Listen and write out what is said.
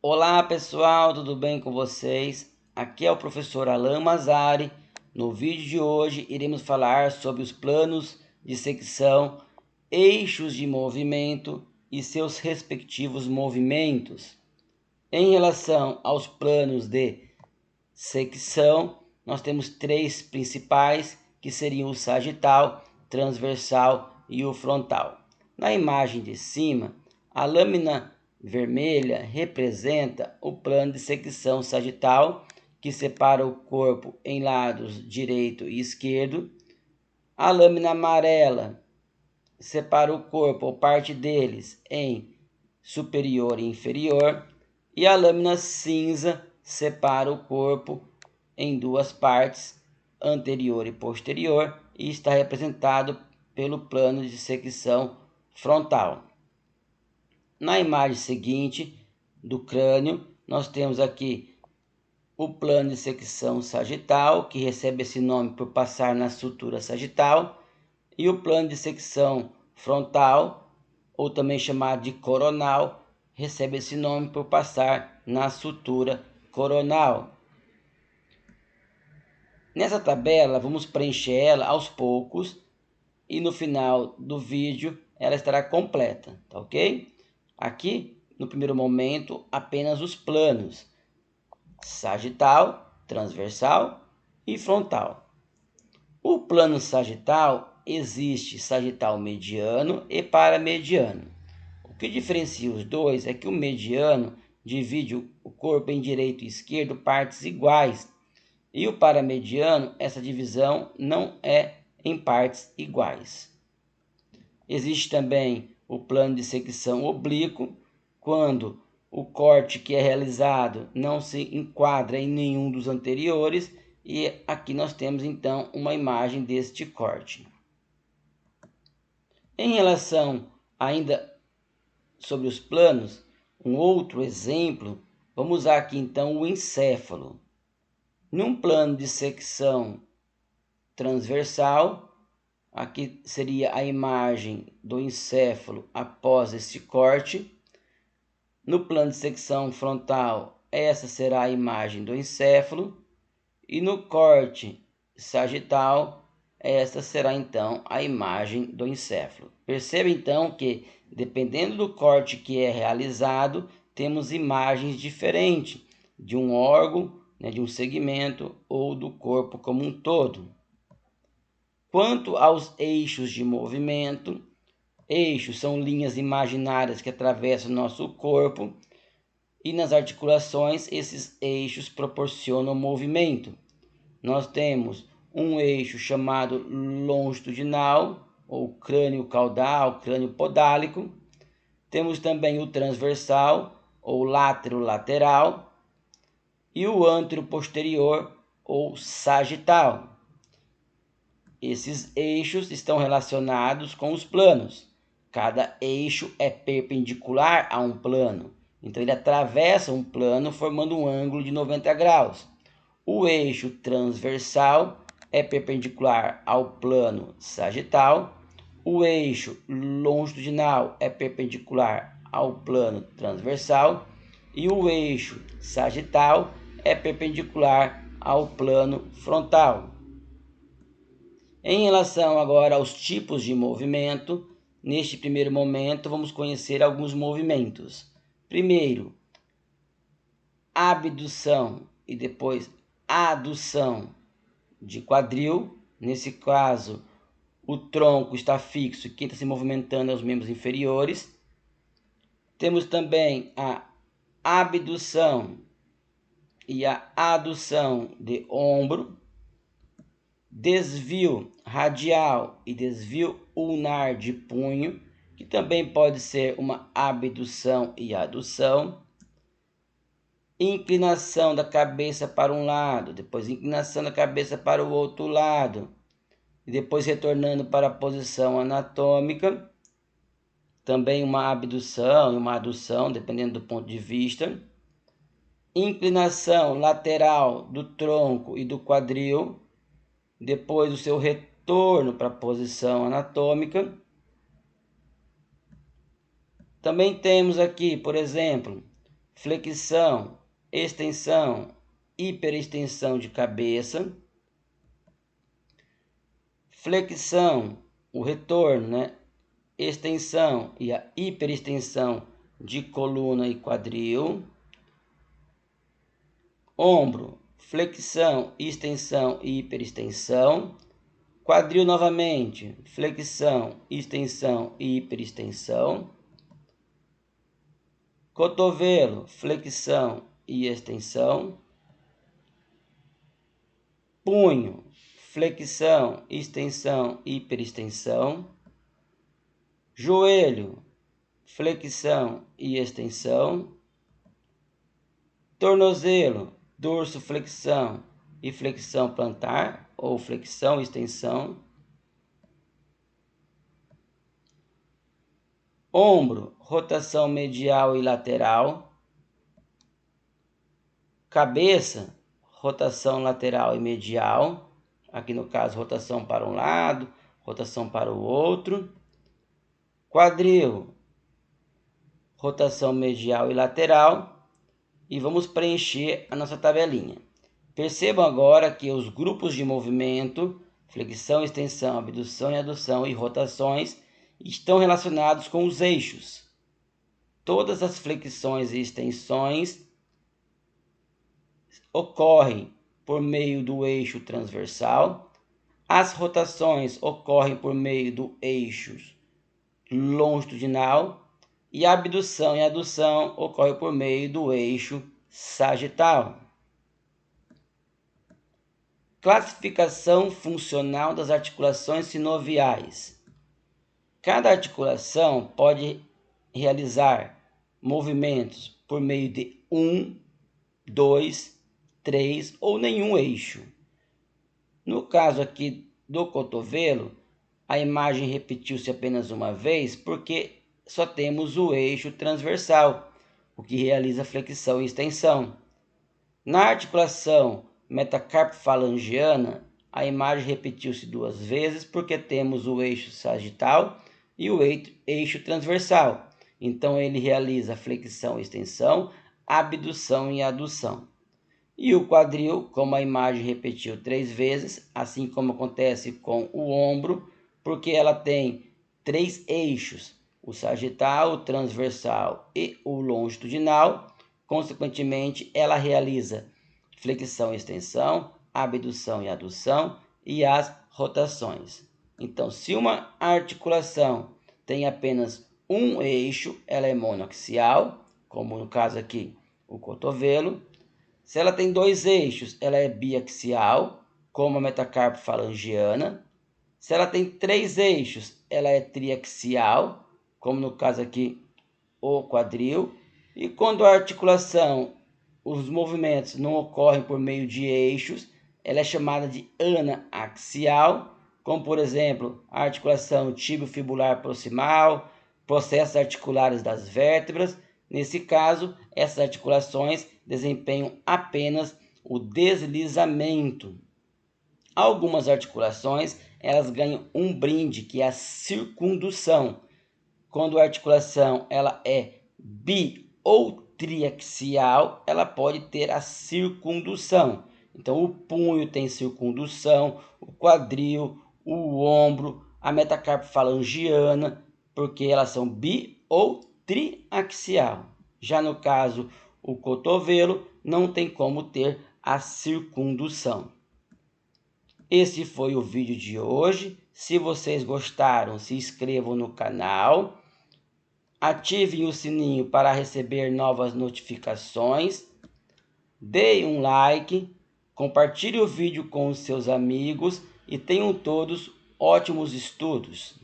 Olá pessoal, tudo bem com vocês? Aqui é o professor Alan Mazari. No vídeo de hoje iremos falar sobre os planos de secção, eixos de movimento e seus respectivos movimentos. Em relação aos planos de secção, nós temos três principais, que seriam o sagital, transversal e o frontal. Na imagem de cima, a lâmina vermelha representa o plano de secção sagital, que separa o corpo em lados direito e esquerdo. A lâmina amarela separa o corpo ou parte deles em superior e inferior. E a lâmina cinza separa o corpo em duas partes, anterior e posterior, e está representado pelo plano de secção frontal. Na imagem seguinte do crânio, nós temos aqui o plano de secção sagital, que recebe esse nome por passar na sutura sagital, e o plano de secção frontal, ou também chamado de coronal, recebe esse nome por passar na sutura coronal. Nessa tabela, vamos preencher ela aos poucos e no final do vídeo ela estará completa, tá ok? Aqui, no primeiro momento, apenas os planos sagital, transversal e frontal. O plano sagital existe sagital mediano e paramediano. O que diferencia os dois é que o mediano divide o corpo em direito e esquerdo partes iguais, e o paramediano, essa divisão não é em partes iguais. Existe também o plano de secção oblíquo, quando o corte que é realizado não se enquadra em nenhum dos anteriores, e aqui nós temos então uma imagem deste corte. Em relação ainda sobre os planos, um outro exemplo, vamos usar aqui então o encéfalo. Num plano de secção transversal, aqui seria a imagem do encéfalo após este corte. No plano de secção frontal, essa será a imagem do encéfalo. E no corte sagital, esta será então a imagem do encéfalo. Perceba então que, dependendo do corte que é realizado, temos imagens diferentes de um órgão, de um segmento ou do corpo como um todo. Quanto aos eixos de movimento, eixos são linhas imaginárias que atravessam o nosso corpo, e nas articulações esses eixos proporcionam movimento. Nós temos um eixo chamado longitudinal, ou crânio caudal, crânio podálico. Temos também o transversal, ou látero-lateral, e o antero-posterior, ou sagital. Esses eixos estão relacionados com os planos. Cada eixo é perpendicular a um plano. Então, ele atravessa um plano formando um ângulo de 90 graus. O eixo transversal é perpendicular ao plano sagital. O eixo longitudinal é perpendicular ao plano transversal. E o eixo sagital é perpendicular ao plano frontal. Em relação agora aos tipos de movimento, neste primeiro momento vamos conhecer alguns movimentos. Primeiro, abdução e depois adução de quadril. Nesse caso, o tronco está fixo e quem está se movimentando é os membros inferiores. Temos também a abdução e a adução de ombro, desvio radial e desvio ulnar de punho, que também pode ser uma abdução e adução. Inclinação da cabeça para um lado, depois inclinação da cabeça para o outro lado, e depois retornando para a posição anatômica. Também uma abdução e uma adução, dependendo do ponto de vista. Inclinação lateral do tronco e do quadril, depois do seu retorno para a posição anatômica. Também temos aqui, por exemplo, flexão, extensão, hiperextensão de cabeça, flexão, o retorno, né? Extensão e a hiperextensão de coluna e quadril, ombro, flexão, extensão e hiperextensão, quadril novamente, flexão, extensão e hiperextensão, cotovelo, flexão e extensão, punho, flexão, extensão e hiperextensão, joelho, flexão e extensão, tornozelo, dorsoflexão e flexão plantar, ou flexão e extensão, ombro, rotação medial e lateral, cabeça, rotação lateral e medial, aqui no caso rotação para um lado, rotação para o outro, quadril, rotação medial e lateral, e vamos preencher a nossa tabelinha. Percebam agora que os grupos de movimento, flexão, extensão, abdução e adução e rotações, estão relacionados com os eixos. Todas as flexões e extensões ocorrem por meio do eixo transversal, as rotações ocorrem por meio do eixo longitudinal, e a abdução e adução ocorrem por meio do eixo sagital. Classificação funcional das articulações sinoviais. Cada articulação pode realizar movimentos por meio de 1, 2, 3 ou nenhum eixo. No caso aqui do cotovelo, a imagem repetiu-se apenas uma vez porque só temos o eixo transversal, o que realiza flexão e extensão. Na articulação metacarpo-falangiana, a imagem repetiu-se 2 vezes porque temos o eixo sagital e o eixo transversal. Então ele realiza flexão e extensão, abdução e adução. E o quadril, como a imagem repetiu 3 vezes, assim como acontece com o ombro, porque ela tem 3 eixos, o sagital, o transversal e o longitudinal. Consequentemente, ela realiza flexão e extensão, abdução e adução e as rotações. Então, se uma articulação tem apenas um eixo, ela é monoaxial, como no caso aqui o cotovelo. Se ela tem 2 eixos, ela é biaxial, como a metacarpo-falangiana. Se ela tem 3 eixos, ela é triaxial, como no caso aqui o quadril. E quando a articulação, os movimentos não ocorrem por meio de eixos, ela é chamada de anaxial, como por exemplo a articulação tibio-fibular proximal, processos articulares das vértebras. Nesse caso, essas articulações desempenham apenas o deslizamento. Algumas articulações elas ganham um brinde, que é a circundução. Quando a articulação ela é bi ou triaxial, ela pode ter a circundução. Então, o punho tem circundução, o quadril, o ombro, a metacarpo-falangiana, porque elas são bi ou triaxial. Já no caso, o cotovelo não tem como ter a circundução. Esse foi o vídeo de hoje. Se vocês gostaram, se inscrevam no canal. Ativem o sininho para receber novas notificações. Deem um like. Compartilhe o vídeo com os seus amigos. E tenham todos ótimos estudos.